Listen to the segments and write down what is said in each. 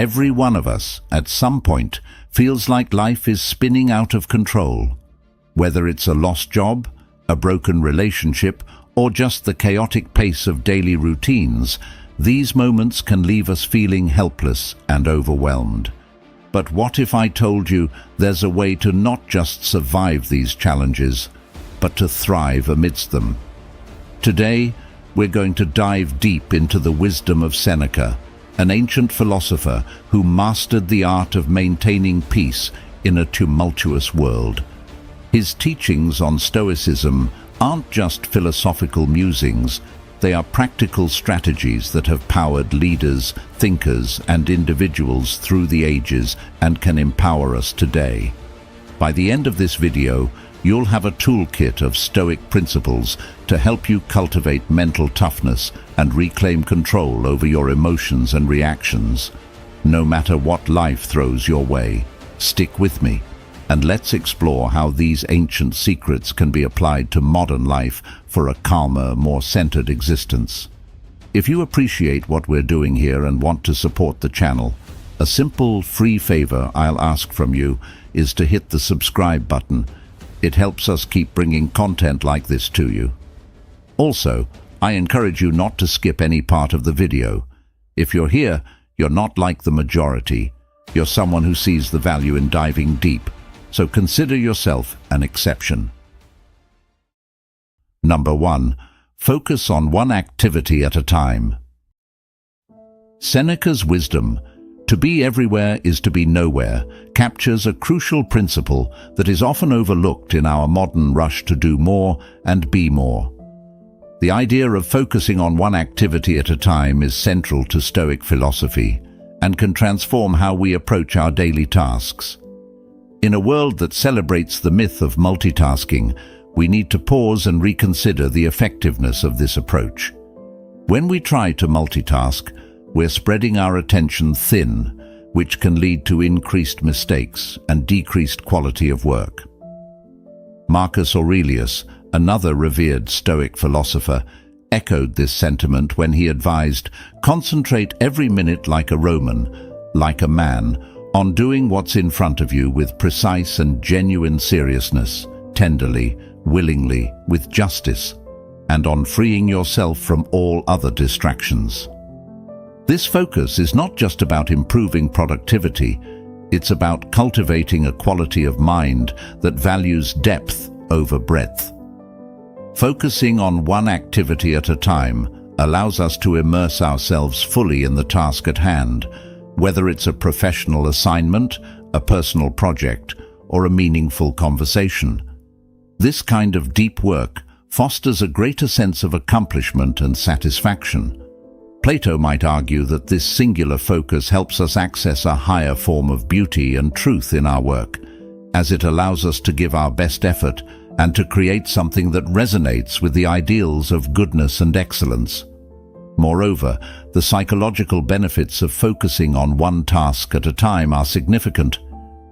Every one of us, at some point, feels like life is spinning out of control. Whether it's a lost job, a broken relationship, or just the chaotic pace of daily routines, these moments can leave us feeling helpless and overwhelmed. But what if I told you there's a way to not just survive these challenges, but to thrive amidst them? Today, we're going to dive deep into the wisdom of Seneca, an ancient philosopher who mastered the art of maintaining peace in a tumultuous world. His teachings on Stoicism aren't just philosophical musings, they are practical strategies that have powered leaders, thinkers, and individuals through the ages and can empower us today. By the end of this video, you'll have a toolkit of Stoic principles to help you cultivate mental toughness and reclaim control over your emotions and reactions. No matter what life throws your way, stick with me, and let's explore how these ancient secrets can be applied to modern life for a calmer, more centered existence. If you appreciate what we're doing here and want to support the channel, a simple, free favor I'll ask from you is to hit the subscribe button. It helps us keep bringing content like this to you. Also, I encourage you not to skip any part of the video. If you're here, you're not like the majority. You're someone who sees the value in diving deep. So consider yourself an exception. Number 1. Focus on one activity at a time. Seneca's wisdom, "To be everywhere is to be nowhere," captures a crucial principle that is often overlooked in our modern rush to do more and be more. The idea of focusing on one activity at a time is central to Stoic philosophy and can transform how we approach our daily tasks. In a world that celebrates the myth of multitasking, we need to pause and reconsider the effectiveness of this approach. When we try to multitask, we're spreading our attention thin, which can lead to increased mistakes and decreased quality of work. Marcus Aurelius, another revered Stoic philosopher, echoed this sentiment when he advised, "Concentrate every minute like a Roman, like a man, on doing what's in front of you with precise and genuine seriousness, tenderly, willingly, with justice, and on freeing yourself from all other distractions." This focus is not just about improving productivity, it's about cultivating a quality of mind that values depth over breadth. Focusing on one activity at a time allows us to immerse ourselves fully in the task at hand, whether it's a professional assignment, a personal project, or a meaningful conversation. This kind of deep work fosters a greater sense of accomplishment and satisfaction. Plato might argue that this singular focus helps us access a higher form of beauty and truth in our work, as it allows us to give our best effort and to create something that resonates with the ideals of goodness and excellence. Moreover, the psychological benefits of focusing on one task at a time are significant.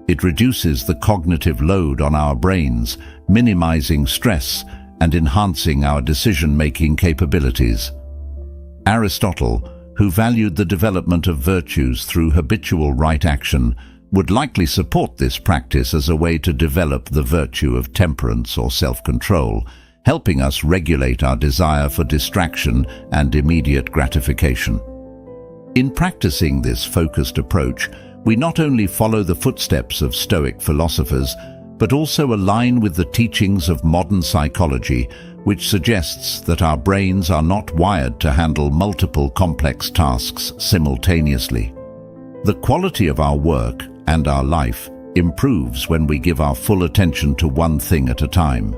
It reduces the cognitive load on our brains, minimizing stress and enhancing our decision-making capabilities. Aristotle, who valued the development of virtues through habitual right action, would likely support this practice as a way to develop the virtue of temperance or self-control, helping us regulate our desire for distraction and immediate gratification. In practicing this focused approach, we not only follow the footsteps of Stoic philosophers, but also align with the teachings of modern psychology, which suggests that our brains are not wired to handle multiple complex tasks simultaneously. The quality of our work and our life improves when we give our full attention to one thing at a time.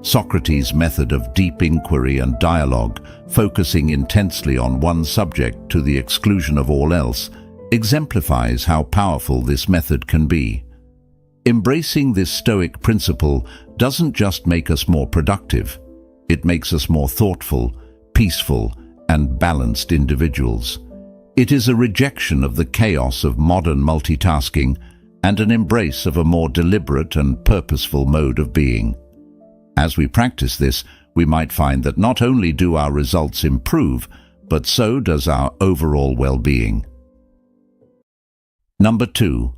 Socrates' method of deep inquiry and dialogue, focusing intensely on one subject to the exclusion of all else, exemplifies how powerful this method can be. Embracing this Stoic principle doesn't just make us more productive, it makes us more thoughtful, peaceful, and balanced individuals. It is a rejection of the chaos of modern multitasking and an embrace of a more deliberate and purposeful mode of being. As we practice this, we might find that not only do our results improve, but so does our overall well-being. Number 2.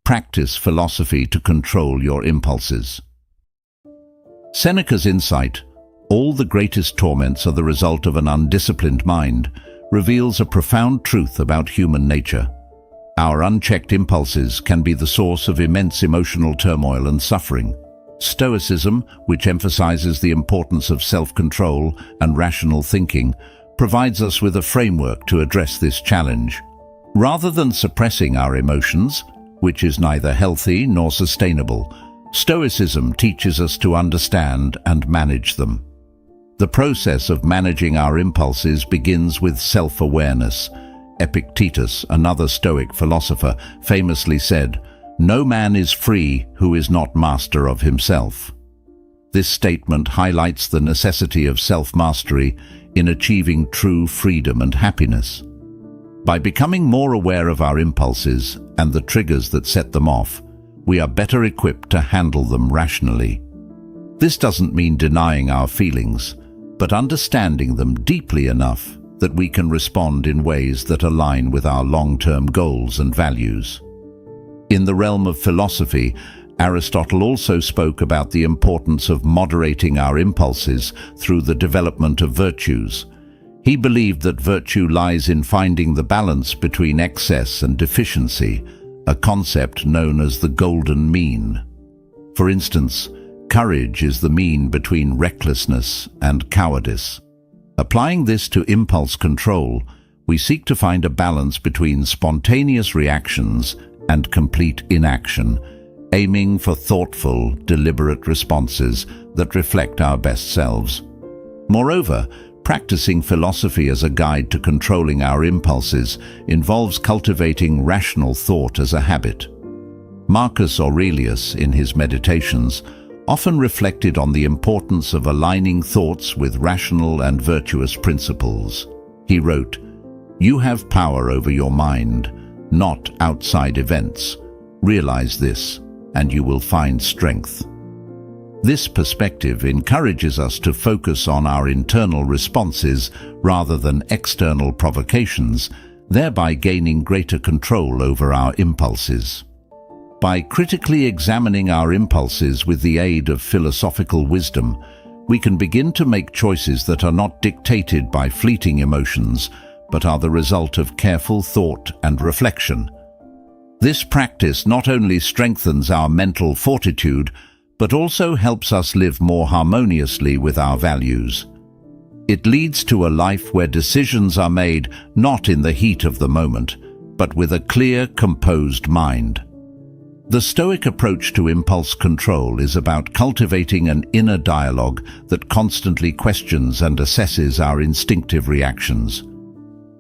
Practice philosophy to control your impulses. Seneca's insight, "All the greatest torments are the result of an undisciplined mind," reveals a profound truth about human nature. Our unchecked impulses can be the source of immense emotional turmoil and suffering. Stoicism, which emphasizes the importance of self-control and rational thinking, provides us with a framework to address this challenge. Rather than suppressing our emotions, which is neither healthy nor sustainable, Stoicism teaches us to understand and manage them. The process of managing our impulses begins with self-awareness. Epictetus, another Stoic philosopher, famously said, "No man is free who is not master of himself." This statement highlights the necessity of self-mastery in achieving true freedom and happiness. By becoming more aware of our impulses and the triggers that set them off, we are better equipped to handle them rationally. This doesn't mean denying our feelings, but understanding them deeply enough that we can respond in ways that align with our long-term goals and values. In the realm of philosophy, Aristotle also spoke about the importance of moderating our impulses through the development of virtues. He believed that virtue lies in finding the balance between excess and deficiency, a concept known as the golden mean. For instance, courage is the mean between recklessness and cowardice. Applying this to impulse control, we seek to find a balance between spontaneous reactions and complete inaction, aiming for thoughtful, deliberate responses that reflect our best selves. Moreover, practicing philosophy as a guide to controlling our impulses involves cultivating rational thought as a habit. Marcus Aurelius, in his Meditations, often reflected on the importance of aligning thoughts with rational and virtuous principles. He wrote, "You have power over your mind, not outside events. Realize this, and you will find strength." This perspective encourages us to focus on our internal responses rather than external provocations, thereby gaining greater control over our impulses. By critically examining our impulses with the aid of philosophical wisdom, we can begin to make choices that are not dictated by fleeting emotions, but are the result of careful thought and reflection. This practice not only strengthens our mental fortitude, but also helps us live more harmoniously with our values. It leads to a life where decisions are made not in the heat of the moment, but with a clear, composed mind. The Stoic approach to impulse control is about cultivating an inner dialogue that constantly questions and assesses our instinctive reactions.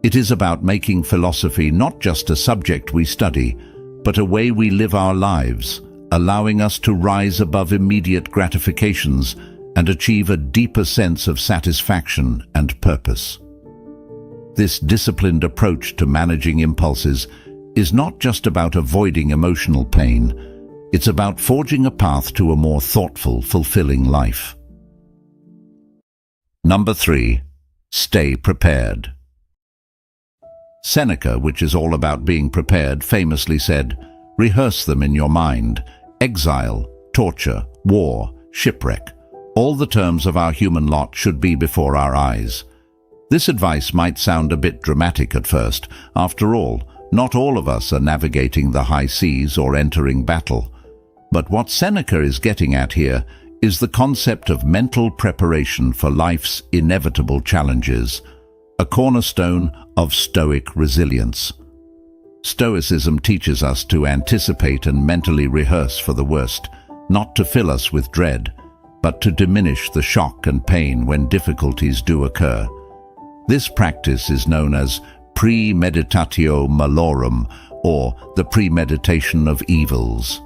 It is about making philosophy not just a subject we study, but a way we live our lives, allowing us to rise above immediate gratifications and achieve a deeper sense of satisfaction and purpose. This disciplined approach to managing impulses is not just about avoiding emotional pain, it's about forging a path to a more thoughtful, fulfilling life. Number 3. Stay prepared. Seneca, which is all about being prepared, famously said, "Rehearse them in your mind. Exile, torture, war, shipwreck. All the terms of our human lot should be before our eyes." This advice might sound a bit dramatic at first. After all, not all of us are navigating the high seas or entering battle. But what Seneca is getting at here is the concept of mental preparation for life's inevitable challenges, a cornerstone of Stoic resilience. Stoicism teaches us to anticipate and mentally rehearse for the worst, not to fill us with dread, but to diminish the shock and pain when difficulties do occur. This practice is known as premeditatio malorum, or the premeditation of evils.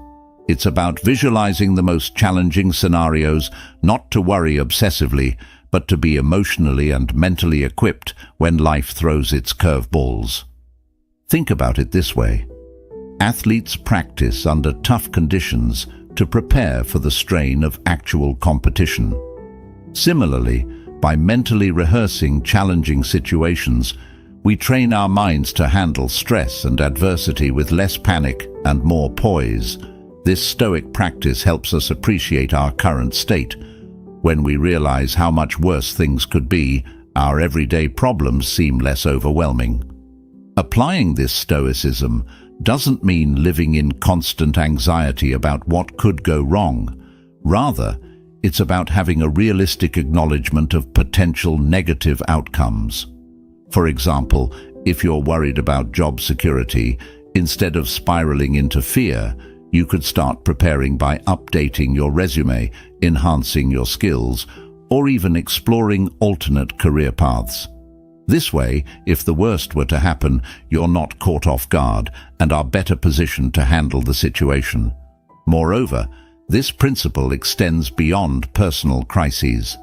It's about visualizing the most challenging scenarios, not to worry obsessively, but to be emotionally and mentally equipped when life throws its curveballs. Think about it this way. Athletes practice under tough conditions to prepare for the strain of actual competition. Similarly, by mentally rehearsing challenging situations, We train our minds to handle stress and adversity with less panic and more poise. This Stoic practice helps us appreciate our current state. When we realize how much worse things could be, our everyday problems seem less overwhelming. Applying this Stoicism doesn't mean living in constant anxiety about what could go wrong. Rather, it's about having a realistic acknowledgement of potential negative outcomes. For example, if you're worried about job security, instead of spiraling into fear, you could start preparing by updating your resume, enhancing your skills, or even exploring alternate career paths. This way, if the worst were to happen, you're not caught off guard and are better positioned to handle the situation. Moreover, this principle extends beyond personal crises.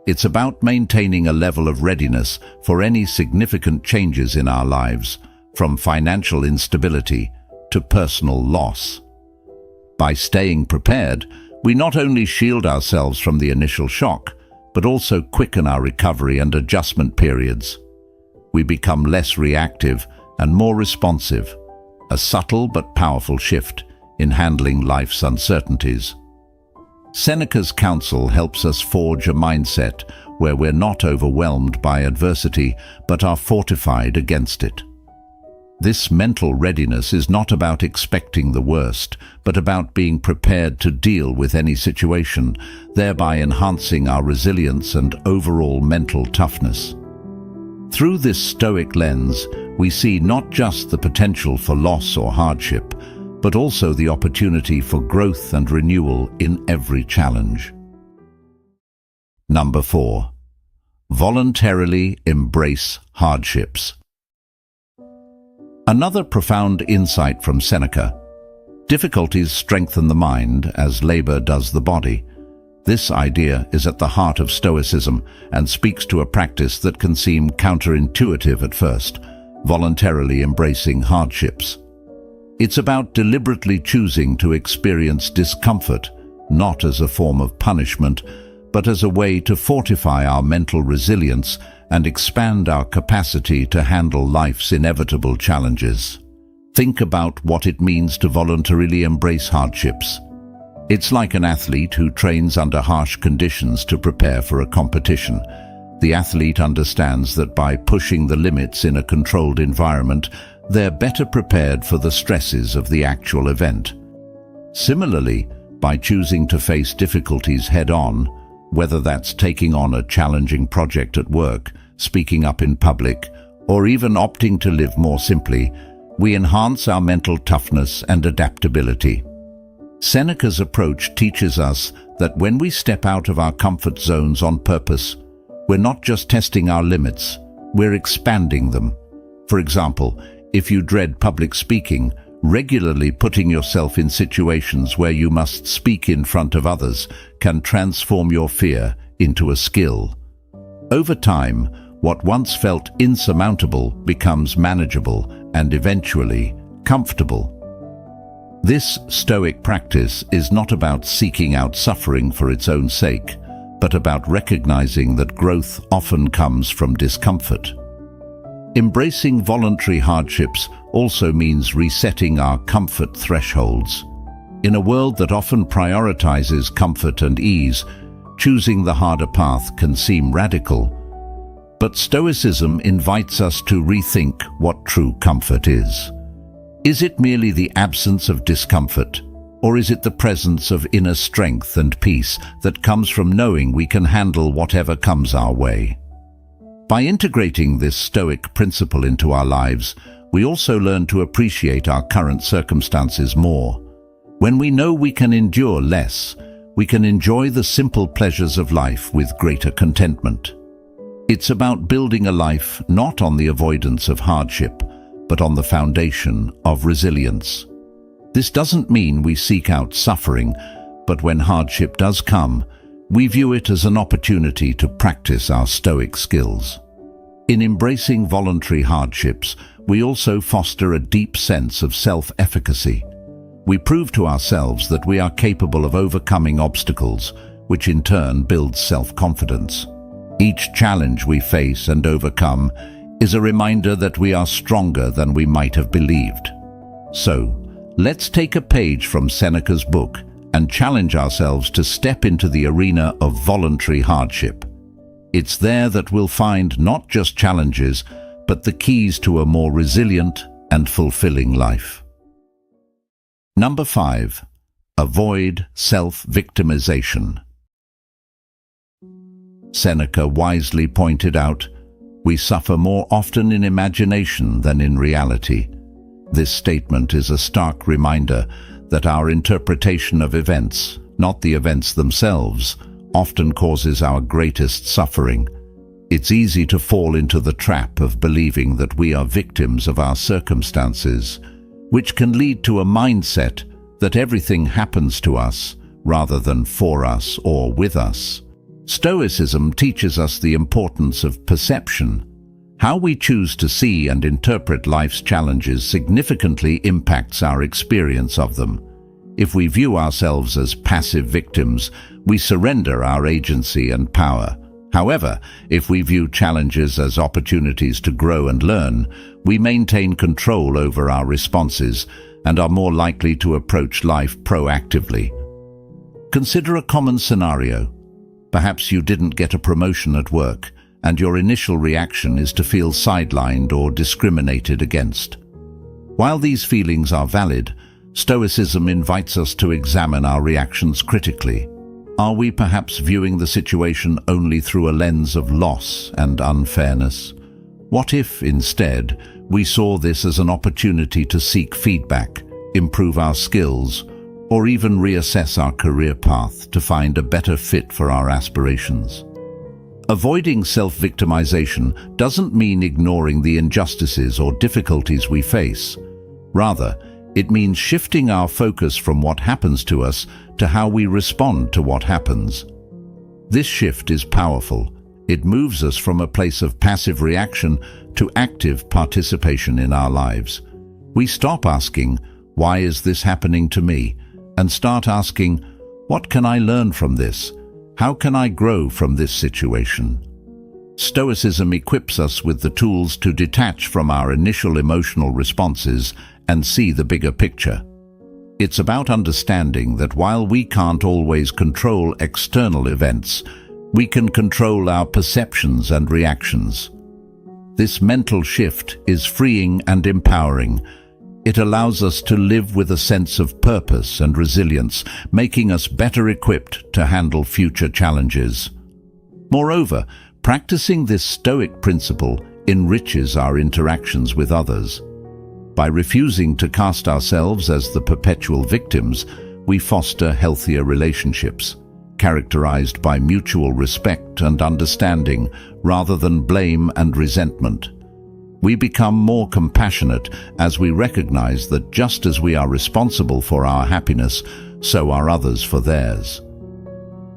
It's about maintaining a level of readiness for any significant changes in our lives, from financial instability to personal loss. By staying prepared, we not only shield ourselves from the initial shock, but also quicken our recovery and adjustment periods. We become less reactive and more responsive, a subtle but powerful shift in handling life's uncertainties. Seneca's counsel helps us forge a mindset where we're not overwhelmed by adversity, but are fortified against it. This mental readiness is not about expecting the worst, but about being prepared to deal with any situation, thereby enhancing our resilience and overall mental toughness. Through this Stoic lens, we see not just the potential for loss or hardship, but also the opportunity for growth and renewal in every challenge. Number 4. Voluntarily embrace hardships. Another profound insight from Seneca: difficulties strengthen the mind as labor does the body. This idea is at the heart of Stoicism and speaks to a practice that can seem counterintuitive at first: voluntarily embracing hardships. It's about deliberately choosing to experience discomfort, not as a form of punishment, but as a way to fortify our mental resilience and expand our capacity to handle life's inevitable challenges. Think about what it means to voluntarily embrace hardships. It's like an athlete who trains under harsh conditions to prepare for a competition. The athlete understands that by pushing the limits in a controlled environment, they're better prepared for the stresses of the actual event. Similarly, by choosing to face difficulties head-on, whether that's taking on a challenging project at work, speaking up in public, or even opting to live more simply, we enhance our mental toughness and adaptability. Seneca's approach teaches us that when we step out of our comfort zones on purpose, we're not just testing our limits, we're expanding them. For example, if you dread public speaking, regularly putting yourself in situations where you must speak in front of others can transform your fear into a skill. Over time, what once felt insurmountable becomes manageable and eventually comfortable. This Stoic practice is not about seeking out suffering for its own sake, but about recognizing that growth often comes from discomfort. Embracing voluntary hardships also means resetting our comfort thresholds. In a world that often prioritizes comfort and ease, choosing the harder path can seem radical. But Stoicism invites us to rethink what true comfort is. Is it merely the absence of discomfort, or is it the presence of inner strength and peace that comes from knowing we can handle whatever comes our way? By integrating this Stoic principle into our lives, we also learn to appreciate our current circumstances more. When we know we can endure less, we can enjoy the simple pleasures of life with greater contentment. It's about building a life not on the avoidance of hardship, but on the foundation of resilience. This doesn't mean we seek out suffering, but when hardship does come, we view it as an opportunity to practice our Stoic skills. In embracing voluntary hardships, we also foster a deep sense of self-efficacy. We prove to ourselves that we are capable of overcoming obstacles, which in turn builds self-confidence. Each challenge we face and overcome is a reminder that we are stronger than we might have believed. So, let's take a page from Seneca's book and challenge ourselves to step into the arena of voluntary hardship. It's there that we'll find not just challenges, but the keys to a more resilient and fulfilling life. Number 5. Avoid self-victimization. Seneca wisely pointed out, "We suffer more often in imagination than in reality." This statement is a stark reminder that our interpretation of events, not the events themselves, often causes our greatest suffering. It's easy to fall into the trap of believing that we are victims of our circumstances, which can lead to a mindset that everything happens to us rather than for us or with us. Stoicism teaches us the importance of perception. How we choose to see and interpret life's challenges significantly impacts our experience of them. If we view ourselves as passive victims, we surrender our agency and power. However, if we view challenges as opportunities to grow and learn, we maintain control over our responses and are more likely to approach life proactively. Consider a common scenario. Perhaps you didn't get a promotion at work, and your initial reaction is to feel sidelined or discriminated against. While these feelings are valid, Stoicism invites us to examine our reactions critically. Are we perhaps viewing the situation only through a lens of loss and unfairness? What if, instead, we saw this as an opportunity to seek feedback, improve our skills, or even reassess our career path to find a better fit for our aspirations? Avoiding self-victimization doesn't mean ignoring the injustices or difficulties we face. Rather, it means shifting our focus from what happens to us to how we respond to what happens. This shift is powerful. It moves us from a place of passive reaction to active participation in our lives. We stop asking, "Why is this happening to me?" and start asking, "What can I learn from this? How can I grow from this situation?" Stoicism equips us with the tools to detach from our initial emotional responses and see the bigger picture. It's about understanding that while we can't always control external events, we can control our perceptions and reactions. This mental shift is freeing and empowering. It allows us to live with a sense of purpose and resilience, making us better equipped to handle future challenges. Moreover, practicing this Stoic principle enriches our interactions with others. By refusing to cast ourselves as the perpetual victims, we foster healthier relationships, characterized by mutual respect and understanding rather than blame and resentment. We become more compassionate as we recognize that just as we are responsible for our happiness, so are others for theirs.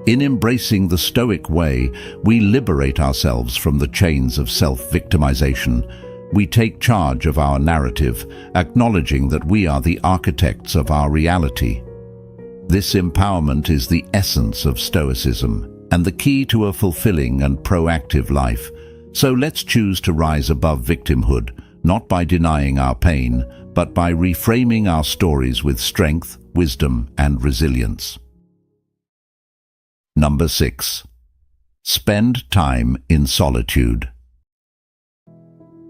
In embracing the Stoic way, we liberate ourselves from the chains of self-victimization. We take charge of our narrative, acknowledging that we are the architects of our reality. This empowerment is the essence of Stoicism and the key to a fulfilling and proactive life. So let's choose to rise above victimhood, not by denying our pain, but by reframing our stories with strength, wisdom, and resilience. Number 6. Spend time in solitude.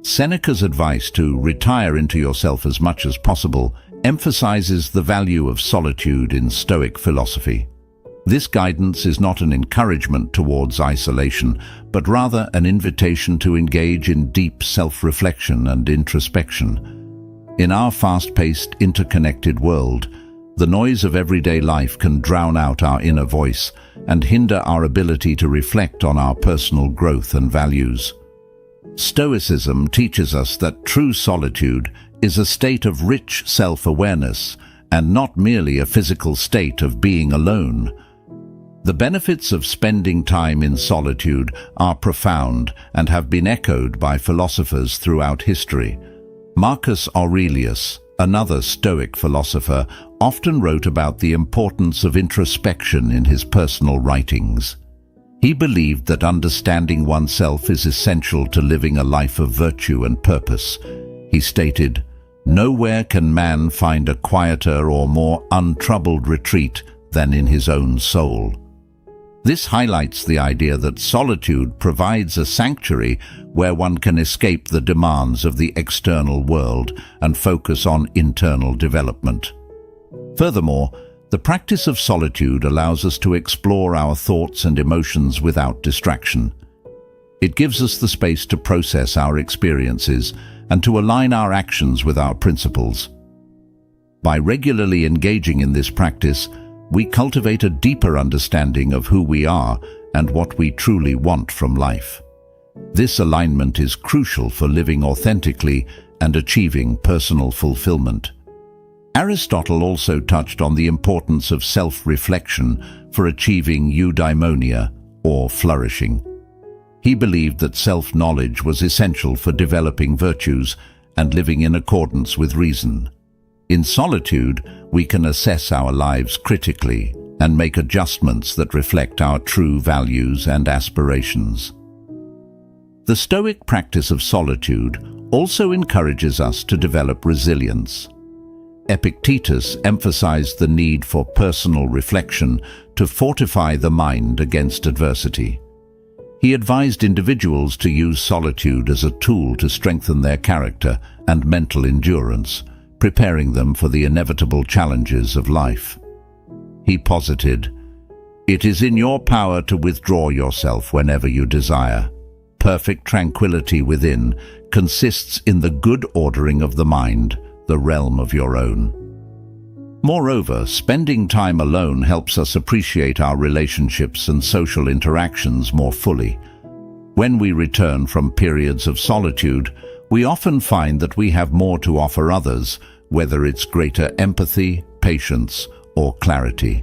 Seneca's advice to retire into yourself as much as possible emphasizes the value of solitude in Stoic philosophy. This guidance is not an encouragement towards isolation, but rather an invitation to engage in deep self-reflection and introspection. In our fast-paced, interconnected world, the noise of everyday life can drown out our inner voice and hinder our ability to reflect on our personal growth and values. Stoicism teaches us that true solitude is a state of rich self-awareness and not merely a physical state of being alone. The benefits of spending time in solitude are profound and have been echoed by philosophers throughout history. Marcus Aurelius, another Stoic philosopher, often wrote about the importance of introspection in his personal writings. He believed that understanding oneself is essential to living a life of virtue and purpose. He stated, "Nowhere can man find a quieter or more untroubled retreat than in his own soul." This highlights the idea that solitude provides a sanctuary where one can escape the demands of the external world and focus on internal development. Furthermore, the practice of solitude allows us to explore our thoughts and emotions without distraction. It gives us the space to process our experiences and to align our actions with our principles. By regularly engaging in this practice, we cultivate a deeper understanding of who we are and what we truly want from life. This alignment is crucial for living authentically and achieving personal fulfillment. Aristotle also touched on the importance of self-reflection for achieving eudaimonia, or flourishing. He believed that self-knowledge was essential for developing virtues and living in accordance with reason. In solitude, we can assess our lives critically and make adjustments that reflect our true values and aspirations. The Stoic practice of solitude also encourages us to develop resilience. Epictetus emphasized the need for personal reflection to fortify the mind against adversity. He advised individuals to use solitude as a tool to strengthen their character and mental endurance, preparing them for the inevitable challenges of life. He posited, "It is in your power to withdraw yourself whenever you desire. Perfect tranquility within consists in the good ordering of the mind, the realm of your own." Moreover, spending time alone helps us appreciate our relationships and social interactions more fully. When we return from periods of solitude, we often find that we have more to offer others, whether it's greater empathy, patience, or clarity.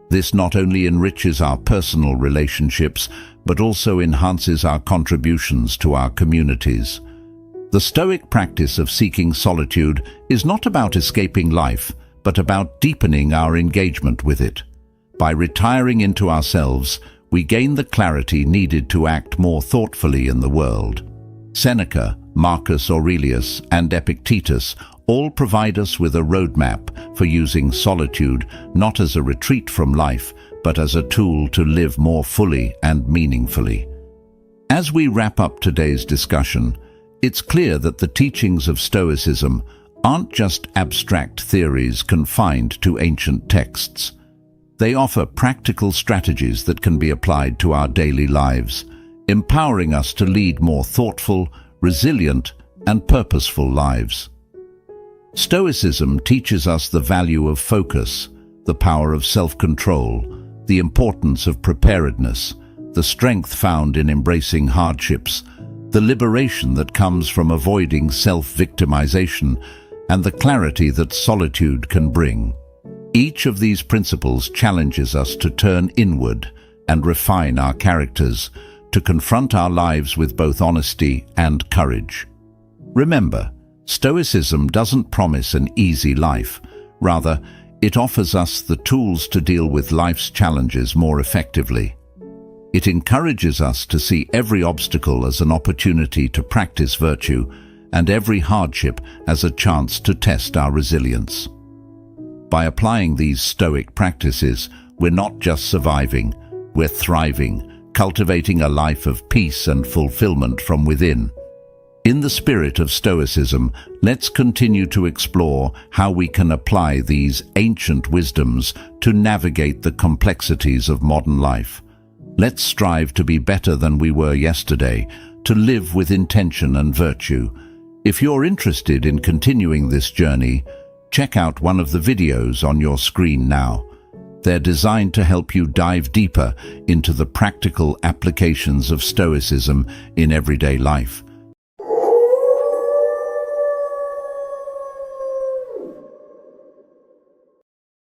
This not only enriches our personal relationships, but also enhances our contributions to our communities. The Stoic practice of seeking solitude is not about escaping life, but about deepening our engagement with it. By retiring into ourselves, we gain the clarity needed to act more thoughtfully in the world. Seneca, Marcus Aurelius, and Epictetus all provide us with a roadmap for using solitude not as a retreat from life, but as a tool to live more fully and meaningfully. As we wrap up today's discussion, it's clear that the teachings of Stoicism aren't just abstract theories confined to ancient texts. They offer practical strategies that can be applied to our daily lives, empowering us to lead more thoughtful, resilient, and purposeful lives. Stoicism teaches us the value of focus, the power of self-control, the importance of preparedness, the strength found in embracing hardships, the liberation that comes from avoiding self-victimization, and the clarity that solitude can bring. Each of these principles challenges us to turn inward and refine our characters, to confront our lives with both honesty and courage. Remember, Stoicism doesn't promise an easy life. Rather, it offers us the tools to deal with life's challenges more effectively. It encourages us to see every obstacle as an opportunity to practice virtue and every hardship as a chance to test our resilience. By applying these Stoic practices, we're not just surviving, we're thriving, cultivating a life of peace and fulfillment from within. In the spirit of Stoicism, let's continue to explore how we can apply these ancient wisdoms to navigate the complexities of modern life. Let's strive to be better than we were yesterday, to live with intention and virtue. If you're interested in continuing this journey, check out one of the videos on your screen now. They're designed to help you dive deeper into the practical applications of Stoicism in everyday life.